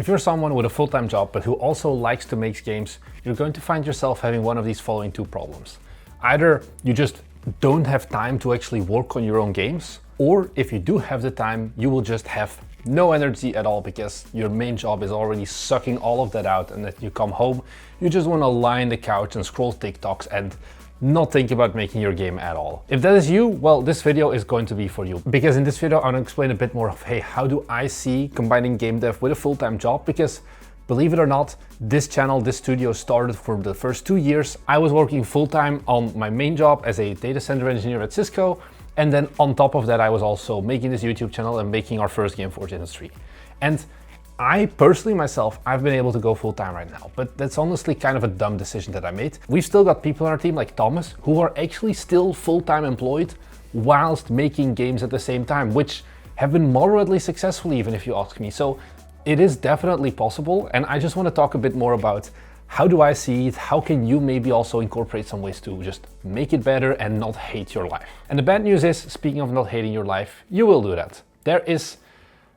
If you're someone with a full-time job but who also likes to make games, you're going to find yourself having one of these following two problems. Either you just don't have time to actually work on your own games, or if you do have the time, you will just have no energy at all because your main job is already sucking all of that out, and that you come home, you just want to lie on the couch and scroll TikToks and not think about making your game at all. If that is you, well, this video is going to be for you. Because in this video, I'm gonna explain a bit more of, hey, how do I see combining game dev with a full-time job? Because believe it or not, this channel, this studio started for the first 2 years. I was working full-time on my main job as a data center engineer at Cisco. And then on top of that, I was also making this YouTube channel and making our first game for the industry. And I personally myself, I've been able to go full-time right now, but that's honestly kind of a dumb decision that I made. We've still got people on our team like Thomas who are actually still full-time employed whilst making games at the same time, which have been moderately successful even if you ask me. So it is definitely possible, and I just want to talk a bit more about how do I see it, how can you maybe also incorporate some ways to just make it better and not hate your life. And the bad news is, speaking of not hating your life, you will do that. There is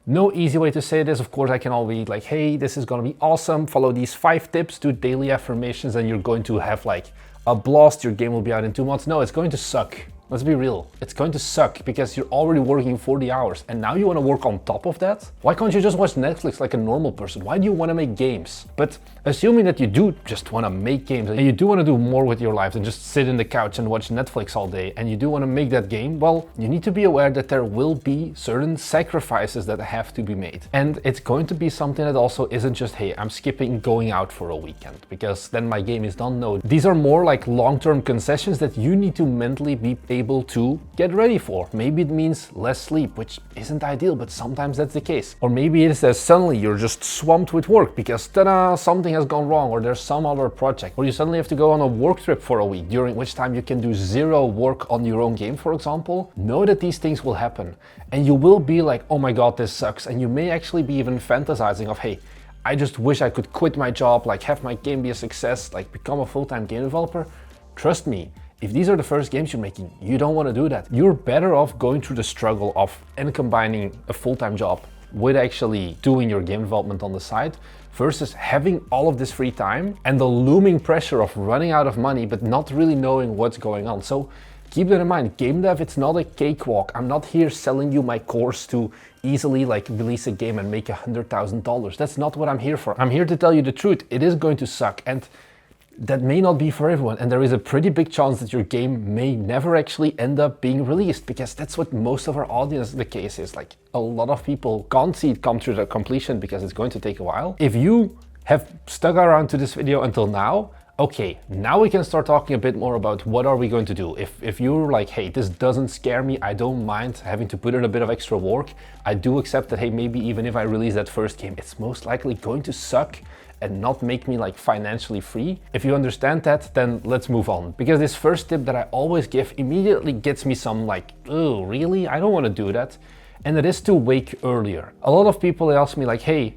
no easy way to say this. Of course, I can all be like, hey, this is gonna be awesome. Follow these 5 tips, do daily affirmations, and you're going to have like a blast. Your game will be out in 2 months. No, it's going to suck. Let's be real. It's going to suck because you're already working 40 hours and now you want to work on top of that? Why can't you just watch Netflix like a normal person? Why do you want to make games? But assuming that you do just want to make games and you do want to do more with your life than just sit in the couch and watch Netflix all day, and you do want to make that game, well, you need to be aware that there will be certain sacrifices that have to be made. And it's going to be something that also isn't just, hey, I'm skipping going out for a weekend because then my game is done. No, these are more like long-term concessions that you need to mentally be able to get ready for. Maybe it means less sleep, which isn't ideal, but sometimes that's the case. Or maybe it is that suddenly you're just swamped with work because ta-da, something has gone wrong, or there's some other project, or you suddenly have to go on a work trip for a week, during which time you can do 0 work on your own game, for example. Know that these things will happen and you will be like, oh my god, this sucks. And you may actually be even fantasizing of, hey, I just wish I could quit my job, like have my game be a success, like become a full-time game developer. Trust me, if these are the first games you're making, you don't want to do that. You're better off going through the struggle of and combining a full-time job with actually doing your game development on the side versus having all of this free time and the looming pressure of running out of money but not really knowing what's going on. So keep that in mind. Game dev, it's not a cakewalk. I'm not here selling you my course to easily like release a game and make $100,000. That's not what I'm here for. I'm here to tell you the truth. It is going to suck, and that may not be for everyone, and there is a pretty big chance that your game may never actually end up being released, because that's what most of our audience the case is. Like, a lot of people can't see it come through the completion because it's going to take a while. If you have stuck around to this video until now, okay, now we can start talking a bit more about what are we going to do. If you're like, hey, this doesn't scare me, I don't mind having to put in a bit of extra work, I do accept that, hey, maybe even if I release that first game, it's most likely going to suck and not make me like financially free. If you understand that, then let's move on. Because this first tip that I always give immediately gets me some like, oh, really? I don't want to do that. And it is to wake earlier. A lot of people ask me like, hey,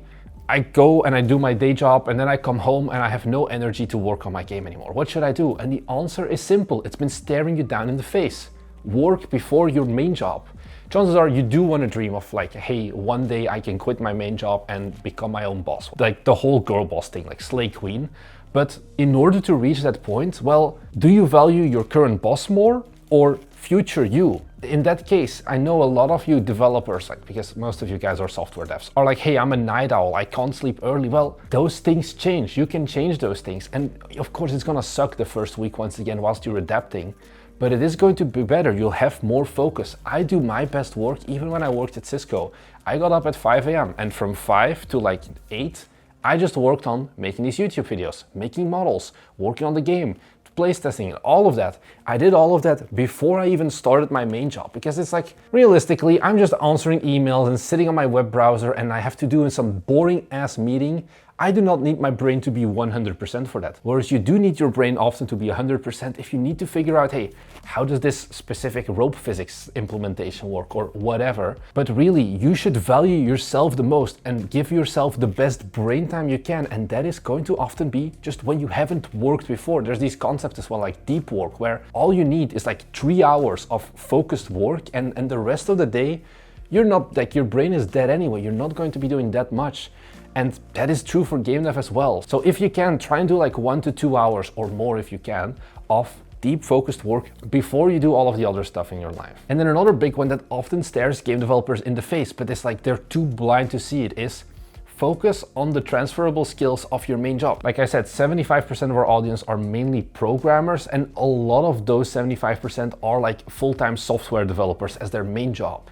I go and I do my day job and then I come home and I have no energy to work on my game anymore. What should I do? And the answer is simple. It's been staring you down in the face. Work before your main job. Chances are you do want to dream of like, hey, one day I can quit my main job and become my own boss. Like the whole girl boss thing, like slay queen. But in order to reach that point, well, do you value your current boss more or future you? In that case, I know a lot of you developers, like, because most of you guys are software devs, are like, hey, I'm a night owl, I can't sleep early. Well, those things change. You can change those things. And of course, it's gonna suck the first week once again whilst you're adapting. But it is going to be better. You'll have more focus. I do my best work even when I worked at Cisco. I got up at 5 a.m. and from 5 to like 8, I just worked on making these YouTube videos, making models, working on the game, place testing, all of that. I did all of that before I even started my main job, because it's like, realistically, I'm just answering emails and sitting on my web browser and I have to do some boring ass meeting. I do not need my brain to be 100% for that. Whereas you do need your brain often to be 100% if you need to figure out, hey, how does this specific rope physics implementation work or whatever. But really, you should value yourself the most and give yourself the best brain time you can. And that is going to often be just when you haven't worked before. There's these concepts as well, like deep work, where all you need is like 3 hours of focused work, and the rest of the day, you're not like, your brain is dead anyway. You're not going to be doing that much. And that is true for Gamedev as well. So if you can, try and do like 1 to 2 hours or more if you can of deep focused work before you do all of the other stuff in your life. And then another big one that often stares game developers in the face, but it's like they're too blind to see it, is focus on the transferable skills of your main job. Like I said, 75% of our audience are mainly programmers, and a lot of those 75% are like full-time software developers as their main job.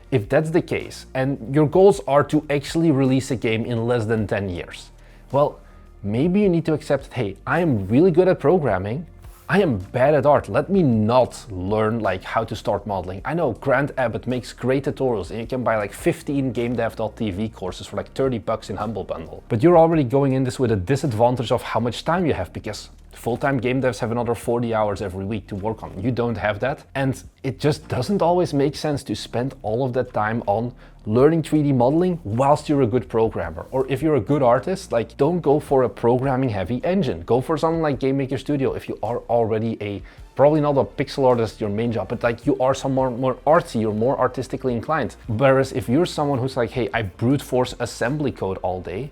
If that's the case, and your goals are to actually release a game in less than 10 years, well, maybe you need to accept, hey, I am really good at programming, I am bad at art. Let me not learn like how to start modeling. I know Grant Abbott makes great tutorials and you can buy like 15 gamedev.tv courses for like $30 in Humble Bundle. But you're already going in this with a disadvantage of how much time you have, because full-time game devs have another 40 hours every week to work on. You don't have that. And it just doesn't always make sense to spend all of that time on learning 3D modeling whilst you're a good programmer. Or if you're a good artist, like don't go for a programming heavy engine. Go for something like Game Maker Studio if you are already probably not a pixel artist, your main job, but like you are someone more artsy, you're more artistically inclined. Whereas if you're someone who's like, hey, I brute force assembly code all day,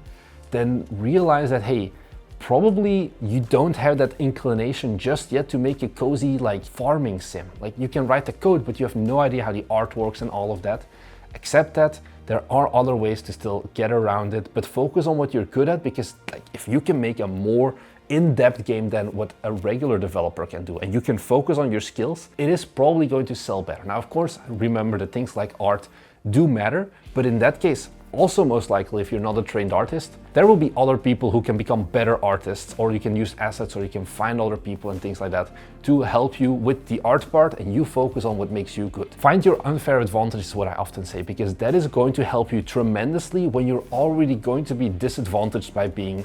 then realize that, hey, probably you don't have that inclination just yet to make a cozy like farming sim. Like you can write the code, but you have no idea how the art works and all of that. Accept that there are other ways to still get around it, but focus on what you're good at, because like if you can make a more in-depth game than what a regular developer can do, and you can focus on your skills, it is probably going to sell better. Now, of course, remember that things like art do matter, but in that case, also most likely if you're not a trained artist, there will be other people who can become better artists, or you can use assets, or you can find other people and things like that to help you with the art part, and you focus on what makes you good. Find your unfair advantage is what I often say, because that is going to help you tremendously when you're already going to be disadvantaged by being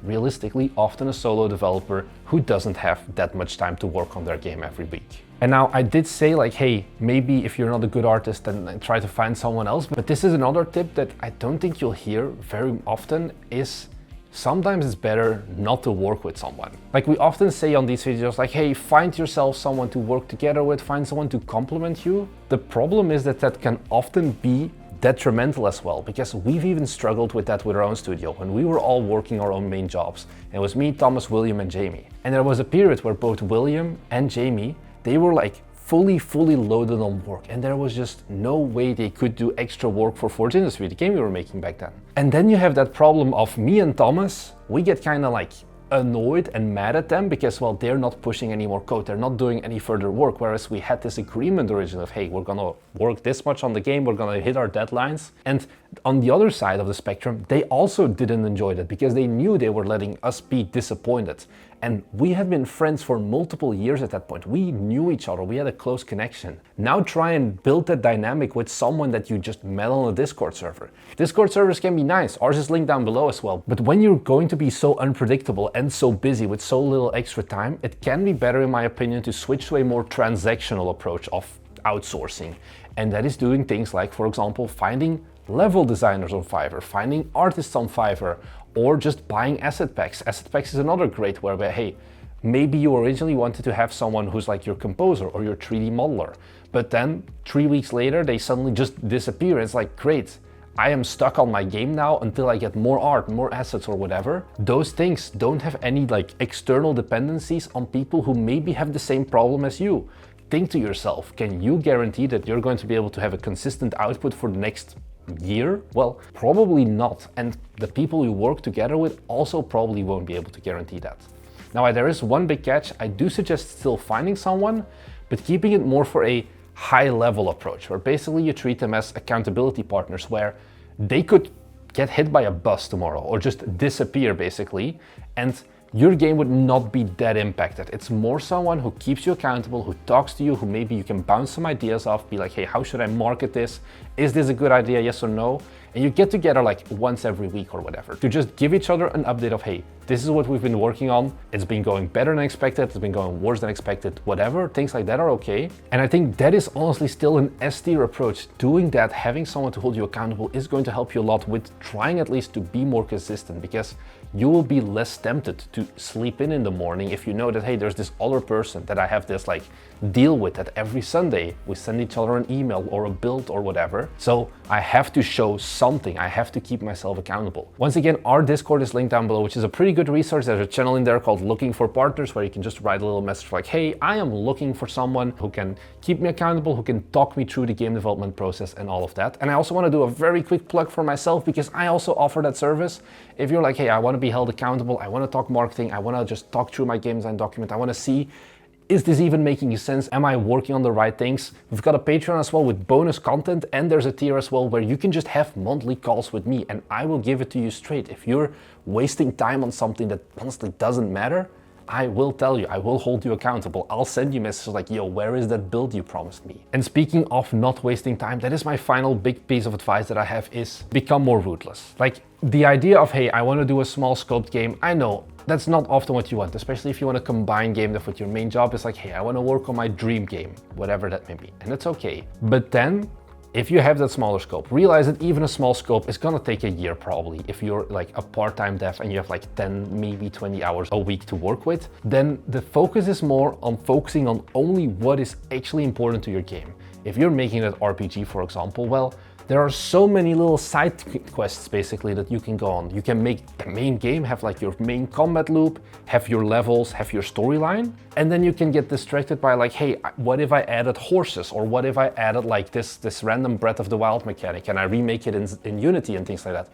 realistically often a solo developer who doesn't have that much time to work on their game every week. And now I did say like, hey, maybe if you're not a good artist, then try to find someone else. But this is another tip that I don't think you'll hear very often, is sometimes it's better not to work with someone. Like we often say on these videos, like, hey, find yourself someone to work together with, find someone to complement you. The problem is that that can often be detrimental as well, because we've even struggled with that with our own studio when we were all working our own main jobs. It was me, Thomas, William, and Jamie. And there was a period where both William and Jamie, they were like fully loaded on work, and there was just no way they could do extra work for Forge Industry, the game we were making back then. And then you have that problem of me and Thomas, we get kind of like annoyed and mad at them because, well, they're not pushing any more code, they're not doing any further work, whereas we had this agreement originally of, hey, we're gonna work this much on the game, we're gonna hit our deadlines. And on the other side of the spectrum, they also didn't enjoy that because they knew they were letting us be disappointed. And we had been friends for multiple years at that point. We knew each other, we had a close connection. Now try and build that dynamic with someone that you just met on a Discord server. Discord servers can be nice, ours is linked down below as well. But when you're going to be so unpredictable and so busy with so little extra time, it can be better, in my opinion, to switch to a more transactional approach of outsourcing. And that is doing things like, for example, finding level designers on Fiverr, finding artists on Fiverr, or just buying asset packs. Asset packs is another great where, hey, maybe you originally wanted to have someone who's like your composer or your 3D modeler, but then 3 weeks later they suddenly just disappear. It's like, great, I am stuck on my game now until I get more art, more assets or whatever. Those things don't have any like external dependencies on people who maybe have the same problem as you. Think to yourself, can you guarantee that you're going to be able to have a consistent output for the next year? Well, probably not. And the people you work together with also probably won't be able to guarantee that. Now, there is one big catch. I do suggest still finding someone, but keeping it more for a high level approach, where basically you treat them as accountability partners, where they could get hit by a bus tomorrow or just disappear basically, and your game would not be that impacted. It's more someone who keeps you accountable, who talks to you, who maybe you can bounce some ideas off, be like, hey, how should I market this? Is this a good idea, yes or no? And you get together like once every week or whatever to just give each other an update of, hey, this is what we've been working on. It's been going better than expected. It's been going worse than expected, whatever. Things like that are okay. And I think that is honestly still an S-tier approach. Doing that, having someone to hold you accountable is going to help you a lot with trying at least to be more consistent, because you will be less tempted to you sleep in the morning if you know that, hey, there's this other person that I have this like deal with that every Sunday we send each other an email or a build or whatever. So I have to show something. I have to keep myself accountable. Once again, our Discord is linked down below, which is a pretty good resource. There's a channel in there called Looking for Partners where you can just write a little message like, hey, I am looking for someone who can keep me accountable, who can talk me through the game development process and all of that. And I also want to do a very quick plug for myself because I also offer that service. If you're like, hey, I want to be held accountable, I want to talk marketing, I want to just talk through my game design document, I want to see, is this even making sense? Am I working on the right things? We've got a Patreon as well with bonus content, and there's a tier as well where you can just have monthly calls with me and I will give it to you straight. If you're wasting time on something that honestly doesn't matter, I will tell you, I will hold you accountable. I'll send you messages like, yo, where is that build you promised me? And speaking of not wasting time, that is my final big piece of advice that I have is become more ruthless. Like the idea of, hey, I want to do a small scoped game. I know that's not often what you want, especially if you want to combine game dev with your main job. It's like, hey, I want to work on my dream game, whatever that may be. And it's okay. But then if you have that smaller scope, realize that even a small scope is gonna take a year probably. If you're like a part-time dev and you have like 10, maybe 20 hours a week to work with, then the focus is more on focusing on only what is actually important to your game. If you're making that RPG, for example, well, there are so many little side quests basically that you can go on. You can make the main game, have like your main combat loop, have your levels, have your storyline, and then you can get distracted by like, hey, what if I added horses? Or what if I added like this random Breath of the Wild mechanic and I remake it in Unity and things like that.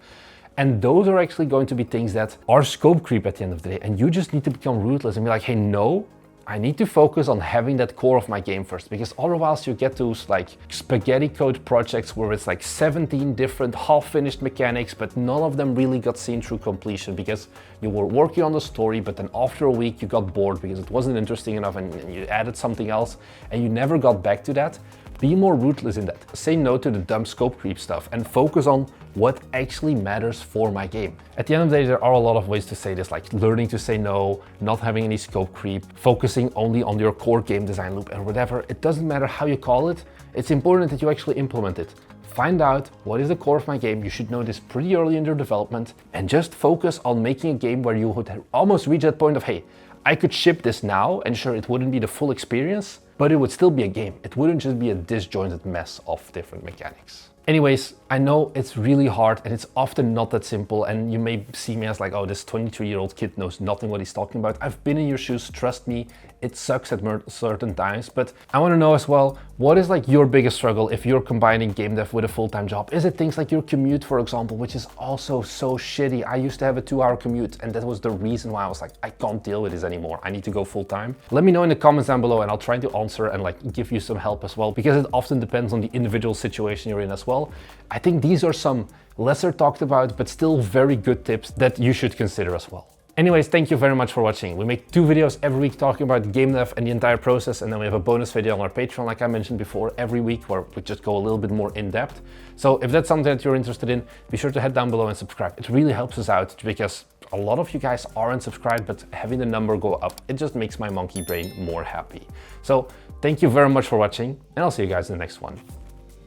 And those are actually going to be things that are scope creep at the end of the day. And you just need to become ruthless and be like, hey, no, I need to focus on having that core of my game first, because otherwise you get those like spaghetti code projects where it's like 17 different half-finished mechanics, but none of them really got seen through completion because you were working on the story, but then after a week you got bored because it wasn't interesting enough and you added something else and you never got back to that. Be more ruthless in that. Say no to the dumb scope creep stuff and focus on what actually matters for my game. At the end of the day, there are a lot of ways to say this, like learning to say no, not having any scope creep, focusing only on your core game design loop and whatever. It doesn't matter how you call it. It's important that you actually implement it. Find out what is the core of my game. You should know this pretty early in your development and just focus on making a game where you would almost reach that point of, hey, I could ship this now and sure, it wouldn't be the full experience, but it would still be a game. It wouldn't just be a disjointed mess of different mechanics. Anyways, I know it's really hard and it's often not that simple, and you may see me as like, oh, this 23-year-old kid knows nothing what he's talking about. I've been in your shoes, trust me, it sucks at certain times, but I want to know as well, what is like your biggest struggle if you're combining game dev with a full-time job? Is it things like your commute, for example, which is also so shitty? I used to have a 2-hour commute and that was the reason why I was like, I can't deal with this anymore. I need to go full-time. Let me know in the comments down below and I'll try to answer and like give you some help as well, because it often depends on the individual situation you're in as well. I think these are some lesser talked about, but still very good tips that you should consider as well. Anyways, thank you very much for watching. We make 2 videos every week talking about game dev and the entire process, and then we have a bonus video on our Patreon, like I mentioned before, every week where we just go a little bit more in depth. So if that's something that you're interested in, be sure to head down below and subscribe. It really helps us out because a lot of you guys aren't subscribed, but having the number go up, it just makes my monkey brain more happy. So thank you very much for watching, and I'll see you guys in the next one.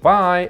Bye!